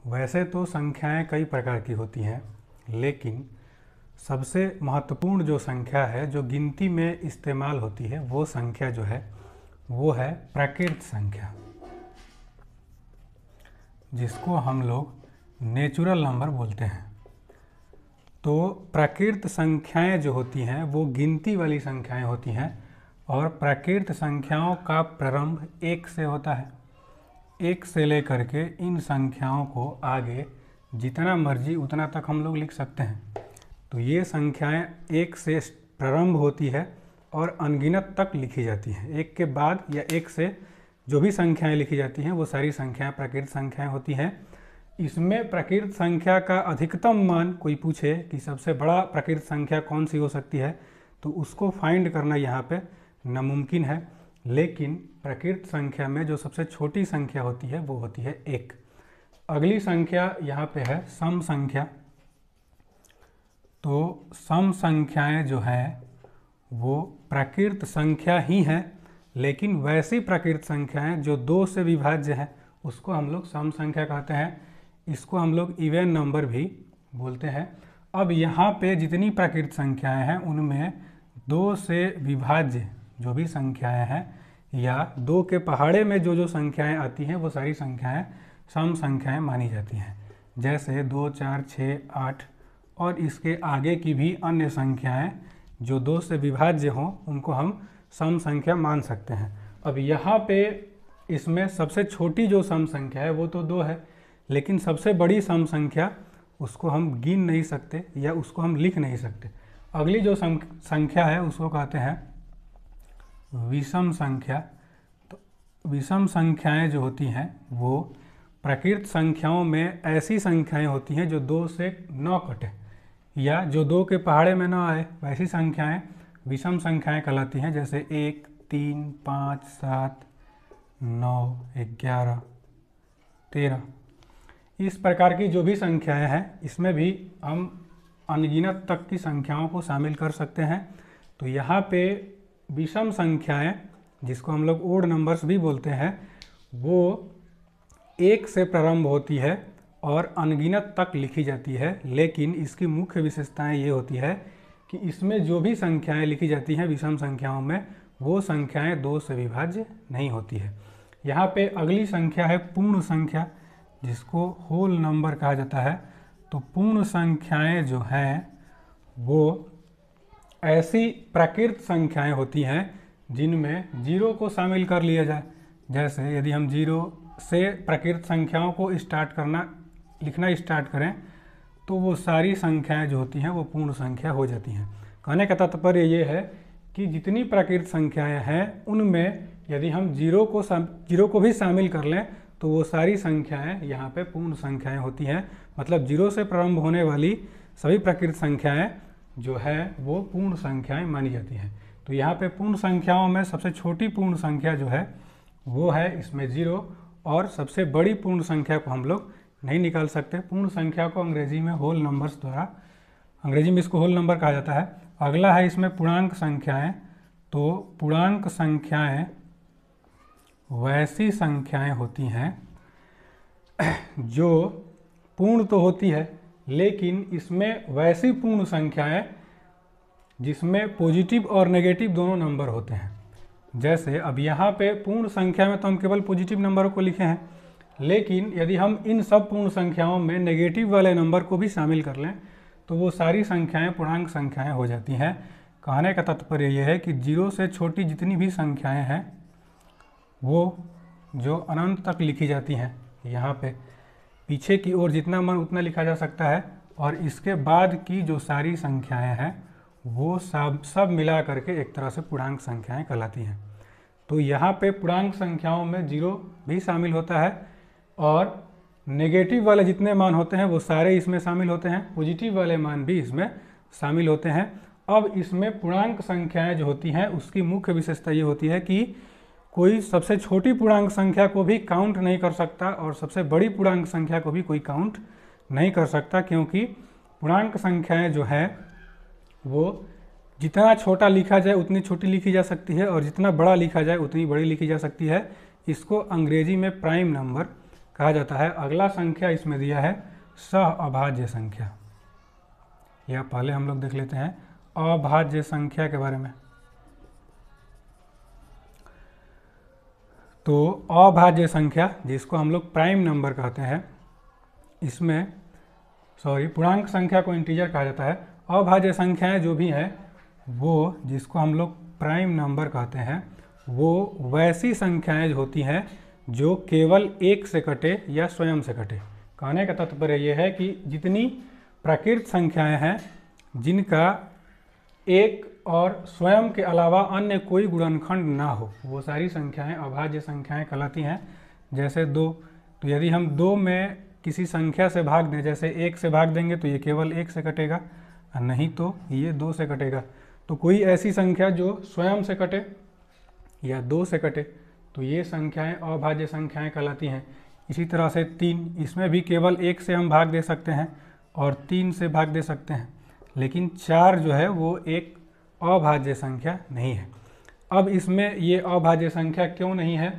वैसे तो संख्याएं कई प्रकार की होती हैं, लेकिन सबसे महत्वपूर्ण जो संख्या है जो गिनती में इस्तेमाल होती है वो संख्या जो है वो है प्राकृत संख्या, जिसको हम लोग नेचुरल नंबर बोलते हैं। तो प्राकृत संख्याएं जो होती हैं वो गिनती वाली संख्याएं होती हैं और प्राकृत संख्याओं का प्रारंभ 1 से होता है। 1 से लेकर के इन संख्याओं को आगे जितना मर्जी उतना तक हम लोग लिख सकते हैं। तो ये संख्याएं 1 से प्रारंभ होती है और अनगिनत तक लिखी जाती हैं। 1 के बाद या 1 से जो भी संख्याएं लिखी जाती हैं वो सारी संख्याएं प्राकृत संख्याएं होती हैं। इसमें प्राकृत संख्या का अधिकतम मान कोई पूछे कि सबसे बड़ा प्राकृत संख्या कौन सी हो सकती है, तो उसको फाइंड करना यहाँ पे नामुमकिन है। लेकिन प्राकृत संख्या में जो सबसे छोटी संख्या होती है वो होती है 1। अगली संख्या यहाँ पे है सम संख्या। तो सम संख्याएं जो हैं वो प्राकृत संख्या ही हैं, लेकिन वैसी प्राकृत संख्याएं जो 2 से विभाज्य है उसको हम लोग सम संख्या कहते हैं। इसको हम लोग इवन नंबर भी बोलते हैं। अब यहाँ पे जितनी प्राकृत संख्याएं हैं उनमें 2 से विभाज्य जो भी संख्याएं हैं या 2 के पहाड़े में जो जो संख्याएं आती हैं वो सारी संख्याएं सम संख्याएं मानी जाती हैं। जैसे 2, 4, 6, 8 और इसके आगे की भी अन्य संख्याएं जो 2 से विभाज्य हों उनको हम सम संख्या मान सकते हैं। अब यहाँ पे इसमें सबसे छोटी जो सम संख्या है वो तो 2 है, लेकिन सबसे बड़ी सम संख्या उसको हम गिन नहीं सकते या उसको हम लिख नहीं सकते। अगली जो संख्या है उसको कहते हैं विषम संख्या। तो विषम संख्याएं जो होती हैं वो प्राकृत संख्याओं में ऐसी संख्याएं होती हैं जो 2 से न कटे या जो 2 के पहाड़े में न आए, वैसी संख्याएं विषम संख्याएं कहलाती हैं। जैसे 1, 3, 5, 7, 9, 11, 13। इस प्रकार की जो भी संख्याएं हैं इसमें भी हम अनगिनत तक की संख्याओं को शामिल कर सकते हैं। तो यहाँ पे विषम संख्याएं जिसको हम लोग ओड नंबर्स भी बोलते हैं वो 1 से प्रारंभ होती है और अनगिनत तक लिखी जाती है। लेकिन इसकी मुख्य विशेषताएं ये होती है कि इसमें जो भी संख्याएं लिखी जाती हैं विषम संख्याओं में वो संख्याएं 2 से विभाज्य नहीं होती है। यहाँ पे अगली संख्या है पूर्ण संख्या, जिसको होल नंबर कहा जाता है। तो पूर्ण संख्याएं जो हैं वो ऐसी प्राकृत संख्याएं होती हैं जिनमें 0 को शामिल कर लिया जाए। जैसे यदि हम 0 से प्राकृत संख्याओं को लिखना स्टार्ट करें तो वो सारी संख्याएं जो होती हैं वो पूर्ण संख्या हो जाती हैं। कहने का तात्पर्य ये है कि जितनी प्राकृत संख्याएं हैं उनमें यदि हम 0 को भी शामिल कर लें तो वो सारी संख्याएं यहाँ पे पूर्ण संख्याएं होती हैं। मतलब 0 से प्रारंभ होने वाली सभी प्राकृत संख्याएं जो है वो पूर्ण संख्याएं मानी जाती हैं। तो यहाँ पे पूर्ण संख्याओं में सबसे छोटी पूर्ण संख्या जो है वो है इसमें 0, और सबसे बड़ी पूर्ण संख्या को हम लोग नहीं निकाल सकते। पूर्ण संख्या को अंग्रेजी में होल नंबर्स द्वारा, अंग्रेजी में इसको होल नंबर कहा जाता है। अगला है इसमें पूर्णांक संख्याएं। तो पूर्णांक संख्याएं वैसी संख्याएं होती हैं जो पूर्ण तो होती है, लेकिन इसमें वैसी पूर्ण संख्याएं जिसमें पॉजिटिव और नेगेटिव दोनों नंबर होते हैं। जैसे अब यहाँ पे पूर्ण संख्या में तो हम केवल पॉजिटिव नंबर को लिखे हैं, लेकिन यदि हम इन सब पूर्ण संख्याओं में नेगेटिव वाले नंबर को भी शामिल कर लें तो वो सारी संख्याएं पूर्णांक संख्याएं हो जाती हैं। कहने का तात्पर्य यह है कि 0 से छोटी जितनी भी संख्याएं हैं वो जो अनंत तक लिखी जाती हैं, यहाँ पे पीछे की ओर जितना मन उतना लिखा जा सकता है, और इसके बाद की जो सारी संख्याएं हैं वो सब मिला करके एक तरह से पूर्णांक संख्याएं कहलाती हैं। तो यहाँ पे पूर्णांक संख्याओं में 0 भी शामिल होता है और नेगेटिव वाले जितने मान होते हैं वो सारे इसमें शामिल होते हैं, पॉजिटिव वाले मान भी इसमें शामिल होते हैं। अब इसमें पूर्णांक संख्याएं जो होती हैं उसकी मुख्य विशेषता ये होती है कि कोई सबसे छोटी पूर्णांक संख्या को भी काउंट नहीं कर सकता और सबसे बड़ी पूर्णांक संख्या को भी कोई काउंट नहीं कर सकता, क्योंकि पूर्णांक संख्याएं जो है वो जितना छोटा लिखा जाए उतनी छोटी लिखी जा सकती है और जितना बड़ा लिखा जाए उतनी बड़ी लिखी जा सकती है। इसको अंग्रेजी में प्राइम नंबर कहा जाता है। अगला संख्या इसमें दिया है सह अभाज्य संख्या। या पहले हम लोग देख लेते हैं अभाज्य संख्या के बारे में। तो अभाज्य संख्या जिसको हम लोग प्राइम नंबर कहते हैं, इसमें पूर्णांक संख्या को इंटीजर कहा जाता है। अभाज्य संख्याएं जो भी हैं वो जिसको हम लोग प्राइम नंबर कहते हैं, वो वैसी संख्याएं होती हैं जो केवल एक से कटे या स्वयं से कटे। कहने का तात्पर्य यह है कि जितनी प्राकृत संख्याएं हैं जिनका एक और स्वयं के अलावा अन्य कोई गुणनखंड ना हो, वो सारी संख्याएं अभाज्य संख्याएं कहलाती हैं। जैसे 2, तो यदि हम 2 में किसी संख्या से भाग दें, जैसे 1 से भाग देंगे तो ये केवल 1 से कटेगा, और नहीं तो ये 2 से कटेगा। तो कोई ऐसी संख्या जो स्वयं से कटे या 2 से कटे, तो ये संख्याएं अभाज्य संख्याएं कहलाती हैं। इसी तरह से 3, इसमें भी केवल 1 से हम भाग दे सकते हैं और 3 से भाग दे सकते हैं, लेकिन 4 जो है वो एक अभाज्य संख्या नहीं है। अब इसमें ये अभाज्य संख्या क्यों नहीं है?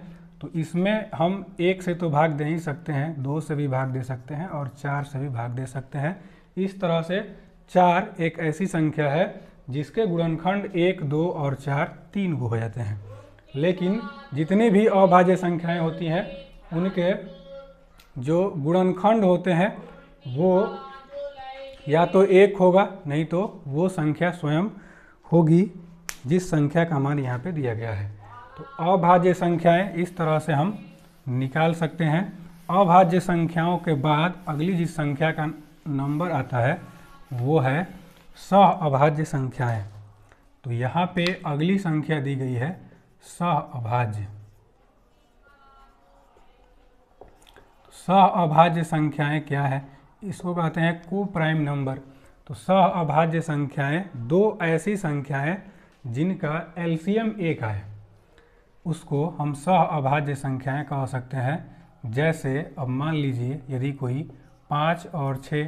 तो इसमें हम 1 से तो भाग दे ही सकते हैं, 2 से भी भाग दे सकते हैं और 4 से भी भाग दे सकते हैं। इस तरह से 4 एक ऐसी संख्या है जिसके गुणनखंड 1, 2 और 4 3 हो जाते हैं। लेकिन जितनी भी अभाज्य संख्याएं होती हैं उनके जो गुणनखंड होते हैं वो या तो 1 होगा, नहीं तो वो संख्या स्वयं होगी जिस संख्या का मान यहाँ पे दिया गया है। तो अभाज्य संख्याएं इस तरह से हम निकाल सकते हैं। अभाज्य संख्याओं के बाद अगली जिस संख्या का नंबर आता है वो है सह अभाज्य संख्याएं। तो यहाँ पे अगली संख्या दी गई है सह अभाज्य। सह अभाज्य संख्याएं क्या है? इसको कहते हैं कोप्राइम नंबर। तो सह अभाज्य संख्याएं 2 ऐसी संख्याएं जिनका एलसीएम 1 है, उसको हम सह अभाज्य संख्याएं कह सकते हैं। जैसे अब मान लीजिए यदि कोई 5 और 6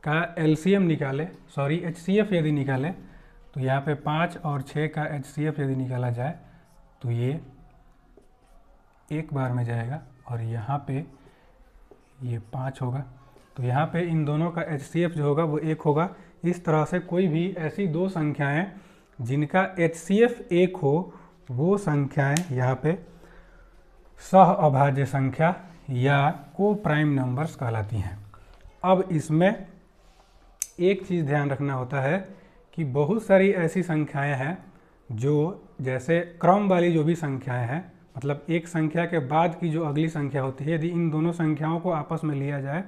का एलसीएम निकाले, एचसीएफ यदि निकाले, तो यहाँ पे 5 और 6 का एचसीएफ यदि निकाला जाए तो ये एक बार में जाएगा और यहाँ पे ये 5 होगा। तो यहाँ पे इन दोनों का एचसीएफ जो होगा वो 1 होगा। इस तरह से कोई भी ऐसी 2 संख्याएं जिनका एचसीएफ 1 हो, वो संख्याएं यहाँ पे सह अभाज्य संख्या या कोप्राइम नंबर्स कहलाती हैं। अब इसमें एक चीज़ ध्यान रखना होता है कि बहुत सारी ऐसी संख्याएं हैं जो जैसे क्रम वाली जो भी संख्याएं हैं, मतलब एक संख्या के बाद की जो अगली संख्या होती है, यदि इन दोनों संख्याओं को आपस में लिया जाए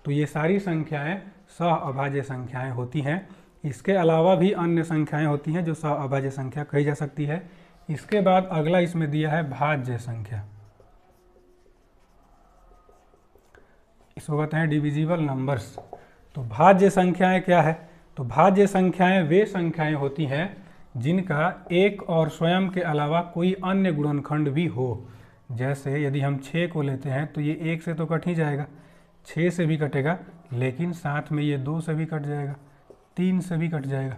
तो ये सारी संख्याएं सह अभाज्य संख्याएं होती हैं। इसके अलावा भी अन्य संख्याएं होती हैं जो सह अभाज्य संख्या कही जा सकती है। इसके बाद अगला इसमें दिया है भाज्य संख्या। इसको कहते हैं डिविजिबल नंबर्स। तो भाज्य संख्याएं क्या है? तो भाज्य संख्याएं वे संख्याएं होती हैं जिनका एक और स्वयं के अलावा कोई अन्य गुणनखंड भी हो। जैसे यदि हम 6 को लेते हैं तो ये 1 से तो कट ही जाएगा, 6 से भी कटेगा, लेकिन साथ में ये 2 से भी कट जाएगा, 3 से भी कट जाएगा।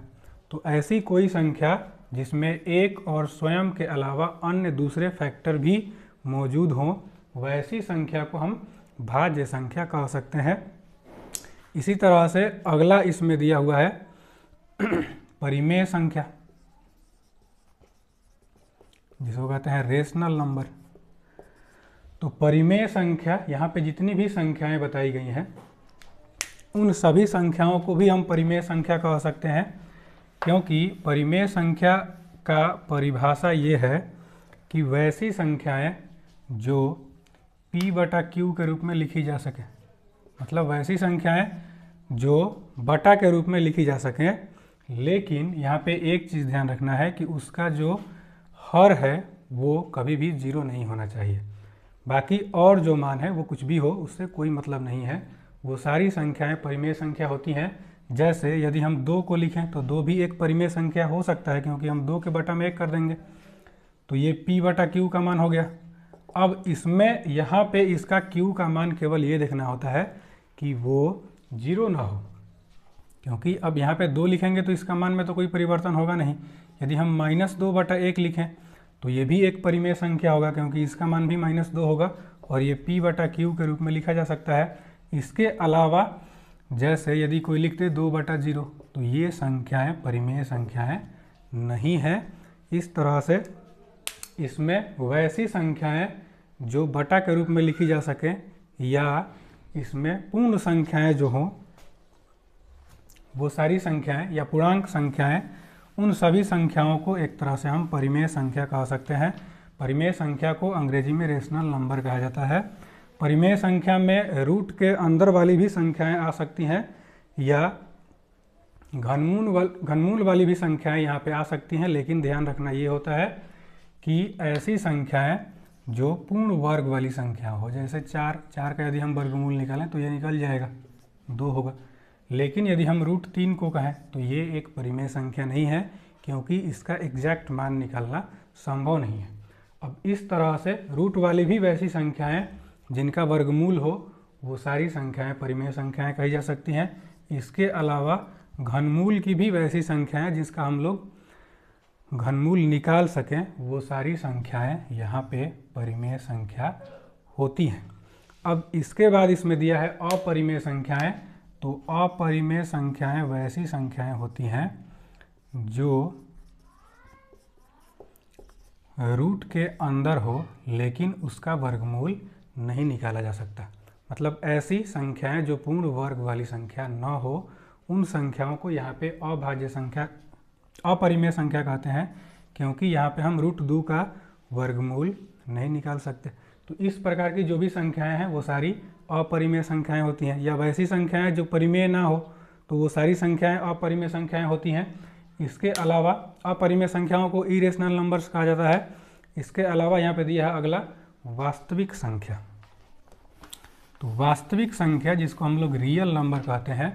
तो ऐसी कोई संख्या जिसमें एक और स्वयं के अलावा अन्य दूसरे फैक्टर भी मौजूद हों, वैसी संख्या को हम भाज्य संख्या कह सकते हैं। इसी तरह से अगला इसमें दिया हुआ है परिमेय संख्या, जिसको कहते हैं रेशनल नंबर। तो परिमेय संख्या, यहाँ पे जितनी भी संख्याएं बताई गई हैं उन सभी संख्याओं को भी हम परिमेय संख्या कह सकते हैं, क्योंकि परिमेय संख्या का परिभाषा ये है कि वैसी संख्याएं जो P/Q के रूप में लिखी जा सके, मतलब वैसी संख्याएं जो बटा के रूप में लिखी जा सकें, लेकिन यहाँ पे एक चीज़ ध्यान रखना है कि उसका जो हर है वो कभी भी 0 नहीं होना चाहिए। बाकी और जो मान है वो कुछ भी हो, उससे कोई मतलब नहीं है। वो सारी संख्याएं परिमेय संख्या होती हैं। जैसे यदि हम 2 को लिखें तो 2 भी एक परिमेय संख्या हो सकता है, क्योंकि हम 2 के बटा में 1 कर देंगे, तो ये P/Q का मान हो गया। अब इसमें यहाँ पे इसका Q का मान केवल ये देखना होता है कि वो 0 ना हो, क्योंकि अब यहाँ पे 2 लिखेंगे तो इसका मान में तो कोई परिवर्तन होगा नहीं। यदि हम -2/1 लिखें तो ये भी एक परिमेय संख्या होगा, क्योंकि इसका मान भी -2 होगा और ये p/q के रूप में लिखा जा सकता है। इसके अलावा जैसे यदि कोई लिखते 2/0, तो ये संख्याएं परिमेय संख्याएं नहीं है। इस तरह से इसमें वैसी संख्याएं जो बटा के रूप में लिखी जा सके या इसमें पूर्ण संख्याएं जो हों, वो सारी संख्याएं या पूर्णांक संख्याएं, उन सभी संख्याओं को एक तरह से हम परिमेय संख्या कह सकते हैं। परिमेय संख्या को अंग्रेजी में रेशनल नंबर कहा जाता है। परिमेय संख्या में रूट के अंदर वाली भी संख्याएं आ सकती हैं या घनमूल वाली भी संख्याएं यहाँ पे आ सकती हैं, लेकिन ध्यान रखना ये होता है कि ऐसी संख्याएं जो पूर्ण वर्ग वाली संख्या हो। जैसे 4 का यदि हम वर्गमूल निकालें तो ये निकल जाएगा, 2 होगा। लेकिन यदि हम √3 को कहें तो ये एक परिमेय संख्या नहीं है, क्योंकि इसका एग्जैक्ट मान निकालना संभव नहीं है। अब इस तरह से रूट वाली भी वैसी संख्याएं जिनका वर्गमूल हो, वो सारी संख्याएं परिमेय संख्याएं कही जा सकती हैं। इसके अलावा घनमूल की भी वैसी संख्याएं जिसका हम लोग घनमूल निकाल सकें, वो सारी संख्याएं यहाँ पे परिमेय संख्या होती हैं। अब इसके बाद इसमें दिया है अपरिमेय संख्याएं। तो अपरिमेय संख्याएं वैसी संख्याएं होती हैं जो रूट के अंदर हो लेकिन उसका वर्गमूल नहीं निकाला जा सकता। मतलब ऐसी संख्याएं जो पूर्ण वर्ग वाली संख्या न हो, उन संख्याओं को यहाँ पे अभाज्य संख्या, अपरिमेय संख्या कहते हैं, क्योंकि यहाँ पे हम √2 का वर्गमूल नहीं निकाल सकते। तो इस प्रकार की जो भी संख्याएं हैं वो सारी अपरिमेय संख्याएं होती हैं। या वैसी संख्याएं जो परिमेय ना हो तो वो सारी संख्याएं अपरिमेय संख्याएं होती हैं। इसके अलावा अपरिमेय संख्याओं को इरेशनल नंबर्स कहा जाता है। इसके अलावा यहाँ पे दिया है अगला वास्तविक संख्या। तो वास्तविक संख्या जिसको हम लोग रियल नंबर कहते हैं,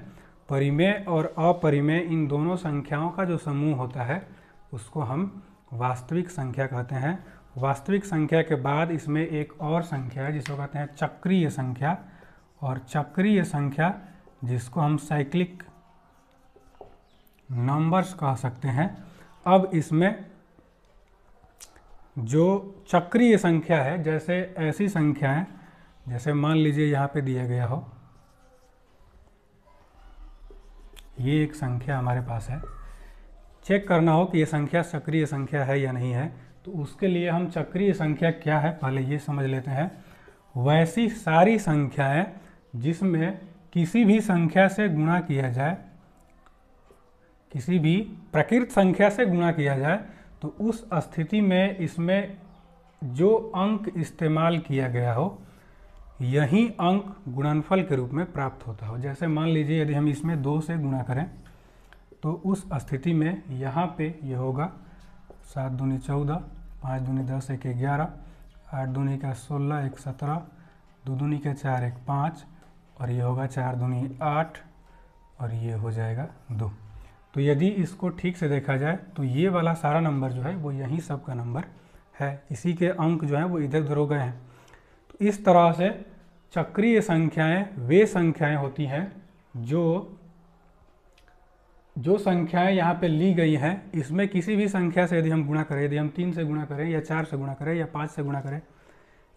परिमेय और अपरिमेय इन दोनों संख्याओं का जो समूह होता है उसको हम वास्तविक संख्या कहते हैं। वास्तविक संख्या के बाद इसमें एक और संख्या है जिसको कहते हैं चक्रीय संख्या, और चक्रीय संख्या जिसको हम साइक्लिक नंबर्स कह सकते हैं। अब इसमें जो चक्रीय संख्या है, जैसे ऐसी संख्याएं, जैसे मान लीजिए यहाँ पे दिया गया हो, ये एक संख्या हमारे पास है, चेक करना हो कि ये संख्या चक्रीय संख्या है या नहीं है, तो उसके लिए हम चक्रीय संख्या क्या है पहले ये समझ लेते हैं। वैसी सारी संख्याएं जिसमें किसी भी संख्या से गुणा किया जाए, किसी भी प्रकृत संख्या से गुणा किया जाए, तो उस स्थिति में इसमें जो अंक इस्तेमाल किया गया हो यही अंक गुणनफल के रूप में प्राप्त होता हो। जैसे मान लीजिए यदि हम इसमें 2 से गुणा करें तो उस स्थिति में यहाँ पे ये होगा 7 दूनी 14, 5 दूनी 10, 1 11, 8 दूनी का 16, 1 17, 2 दूनी का 4, 1 5, और ये होगा 4 दूनी 8, और ये हो जाएगा 2। तो यदि इसको ठीक से देखा जाए तो ये वाला सारा नंबर जो है वो यही सब का नंबर है, इसी के अंक जो हैं वो इधर उधर हो गए हैं। तो इस तरह से चक्रीय संख्याएं वे संख्याएं होती हैं जो संख्याएं यहाँ पे ली गई हैं, इसमें किसी भी संख्या से यदि हम गुणा करें, यदि हम 3 से गुणा करें या 4 से गुणा करें या 5 से गुणा करें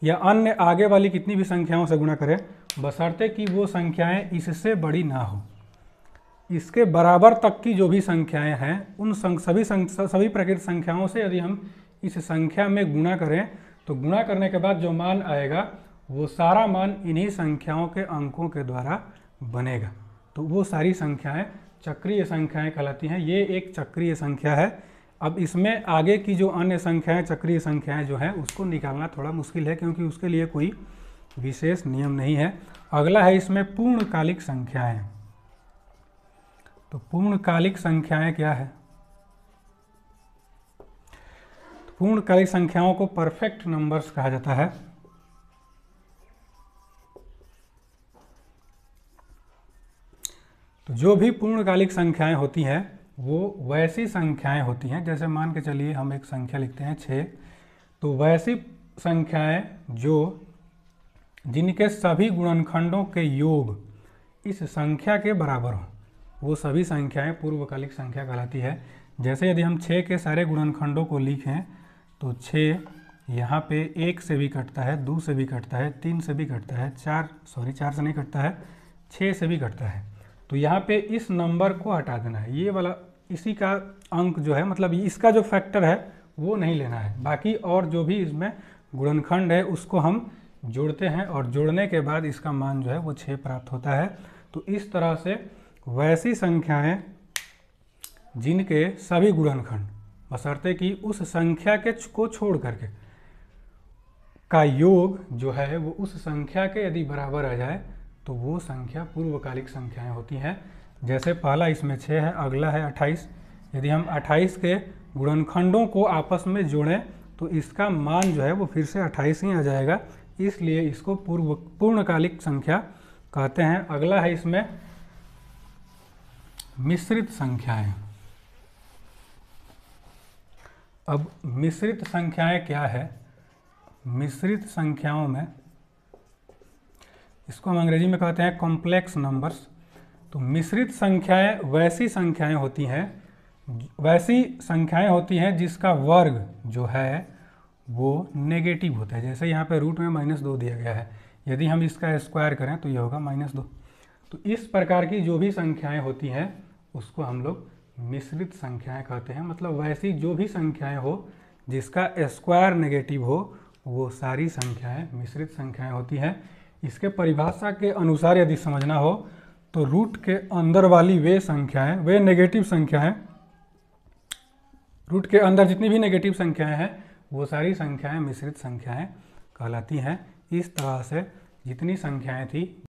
या अन्य आगे वाली कितनी भी संख्याओं से गुणा करें, बशर्ते कि वो संख्याएं इससे बड़ी ना हो, इसके बराबर तक की जो भी संख्याएं हैं, उन सभी प्रकृत संख्याओं से यदि हम इस संख्या में गुणा करें तो गुणा करने के बाद जो मान आएगा वो सारा मान इन्हीं संख्याओं के अंकों के द्वारा बनेगा। तो वो सारी संख्याएं चक्रीय संख्याएं कहलाती हैं। ये एक चक्रीय संख्या है। अब इसमें आगे की जो अन्य संख्याएं, चक्रीय संख्याएं जो हैं, उसको निकालना थोड़ा मुश्किल है, क्योंकि उसके लिए कोई विशेष नियम नहीं है। अगला है इसमें पूर्णकालिक संख्याएं। तो पूर्णकालिक संख्याएं क्या है? तो पूर्णकालिक संख्याओं को परफेक्ट नंबर्स कहा जाता है। तो जो भी पूर्णकालिक संख्याएं होती हैं वो वैसी संख्याएं होती हैं, जैसे मान के चलिए हम एक संख्या लिखते हैं 6, तो वैसी संख्याएं जिनके सभी गुणनखंडों के योग इस संख्या के बराबर हों, वो सभी संख्याएं पूर्वकालिक संख्या कहलाती है। जैसे यदि हम 6 के सारे गुणनखंडों को लिखें तो 6 यहाँ पे 1 से भी कटता है, 2 से भी कटता है, 3 से भी कटता है, 4 से नहीं कटता है, 6 से भी कटता है। तो यहाँ पे इस नंबर को हटा देना है, ये वाला इसी का अंक जो है, मतलब इसका जो फैक्टर है वो नहीं लेना है। बाकी और जो भी इसमें गुणनखंड है उसको हम जोड़ते हैं और जोड़ने के बाद इसका मान जो है वो 6 प्राप्त होता है। तो इस तरह से वैसी संख्याएं जिनके सभी गुणनखंड बशर्ते कि उस संख्या के को छोड़ करके का योग जो है वो उस संख्या के यदि बराबर आ जाए तो वो संख्या पूर्वकालिक संख्याएं होती हैं। जैसे पहला इसमें 6 है, अगला है 28। यदि हम 28 के गुणनखंडों को आपस में जोड़ें तो इसका मान जो है वो फिर से 28 ही आ जाएगा, इसलिए इसको पूर्णकालिक संख्या कहते हैं। अगला है इसमें मिश्रित संख्याएं। अब मिश्रित संख्याएं क्या है? मिश्रित संख्याओं में इसको हम अंग्रेजी में कहते हैं कॉम्प्लेक्स नंबर्स। तो मिश्रित संख्याएं वैसी संख्याएं होती हैं जिसका वर्ग जो है वो नेगेटिव होता है। जैसे यहाँ पे रूट में -2 दिया गया है, यदि हम इसका स्क्वायर करें तो ये होगा -2। तो इस प्रकार की जो भी संख्याएं होती हैं उसको हम लोग मिश्रित संख्याएं कहते हैं। मतलब वैसी जो भी संख्याएं हो जिसका स्क्वायर नेगेटिव हो वो सारी संख्याएं मिश्रित संख्याएं होती हैं। इसके परिभाषा के अनुसार यदि समझना हो तो रूट के अंदर वाली वे संख्याएं, वे नेगेटिव संख्याएं, रूट के अंदर जितनी भी नेगेटिव संख्याएं हैं वो सारी संख्याएं मिश्रित संख्याएं कहलाती हैं। इस तरह से जितनी संख्याएं थी